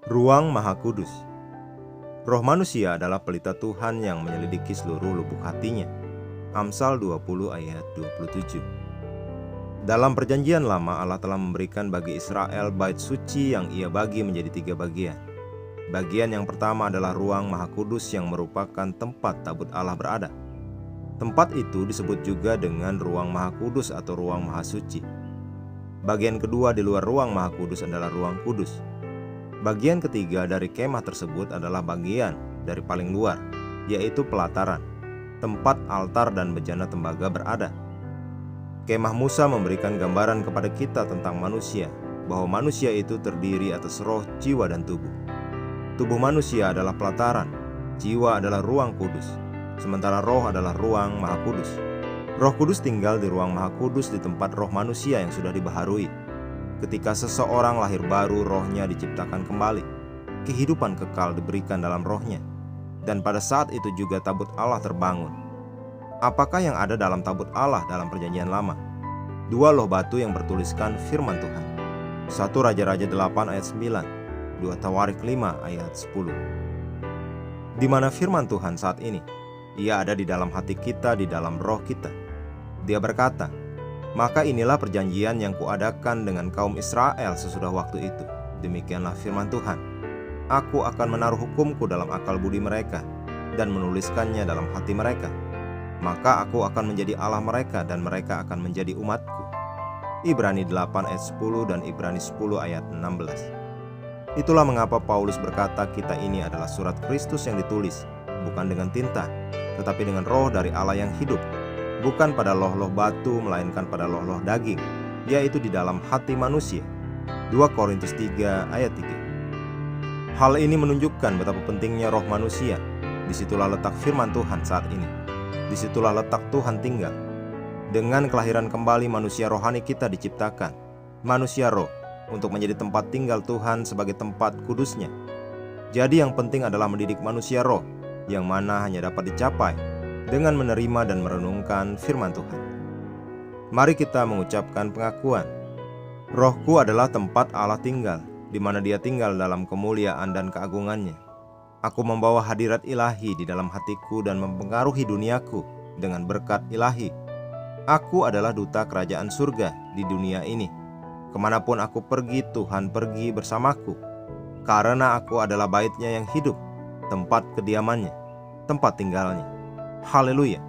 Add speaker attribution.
Speaker 1: Ruang Maha Kudus. Roh manusia adalah pelita Tuhan yang menyelidiki seluruh lubuk hatinya. Amsal 20 ayat 27. Dalam perjanjian lama, Allah telah memberikan bagi Israel bait suci yang ia bagi menjadi 3 bagian. Bagian yang pertama adalah ruang Maha Kudus yang merupakan tempat tabut Allah berada. Tempat itu disebut juga dengan ruang Maha Kudus atau ruang Maha Suci. Bagian kedua di luar ruang Maha Kudus adalah ruang kudus. Bagian ketiga dari kemah tersebut adalah bagian dari paling luar, yaitu pelataran, tempat altar dan bejana tembaga berada. Kemah Musa memberikan gambaran kepada kita tentang manusia, bahwa manusia itu terdiri atas roh, jiwa, dan tubuh. Tubuh manusia adalah pelataran, jiwa adalah ruang kudus, sementara roh adalah ruang Maha Kudus. Roh Kudus tinggal di ruang Maha Kudus di tempat roh manusia yang sudah dibaharui. Ketika seseorang lahir baru, rohnya diciptakan kembali. Kehidupan kekal diberikan dalam rohnya. Dan pada saat itu juga tabut Allah terbangun. Apakah yang ada dalam tabut Allah dalam perjanjian lama? 2 loh batu yang bertuliskan firman Tuhan. 1 Raja-Raja 8 ayat 9, 2 Tawarik 5 ayat 10. Di mana firman Tuhan saat ini? Ia ada di dalam hati kita, di dalam roh kita. Dia berkata, "Maka inilah perjanjian yang kuadakan dengan kaum Israel sesudah waktu itu. Demikianlah firman Tuhan. Aku akan menaruh hukumku dalam akal budi mereka dan menuliskannya dalam hati mereka. Maka aku akan menjadi Allah mereka dan mereka akan menjadi umatku." Ibrani 8 ayat 10 dan Ibrani 10 ayat 16. Itulah mengapa Paulus berkata kita ini adalah surat Kristus yang ditulis, bukan dengan tinta, tetapi dengan roh dari Allah yang hidup. Bukan pada loh-loh batu, melainkan pada loh-loh daging, yaitu di dalam hati manusia. 2 Korintus 3 ayat 3. Hal ini menunjukkan betapa pentingnya roh manusia. Disitulah letak firman Tuhan saat ini. Disitulah letak Tuhan tinggal. Dengan kelahiran kembali manusia rohani kita diciptakan. Manusia roh, untuk menjadi tempat tinggal Tuhan sebagai tempat kudusnya. Jadi yang penting adalah mendidik manusia roh, yang mana hanya dapat dicapai dengan menerima dan merenungkan firman Tuhan. Mari kita mengucapkan pengakuan. Rohku adalah tempat Allah tinggal, di mana Dia tinggal dalam kemuliaan dan keagungannya. Aku membawa hadirat ilahi di dalam hatiku dan mempengaruhi duniaku dengan berkat ilahi. Aku adalah duta kerajaan surga di dunia ini. Kemanapun aku pergi, Tuhan pergi bersamaku. Karena aku adalah bait-Nya yang hidup, tempat kediamannya, tempat tinggalnya. Haleluya.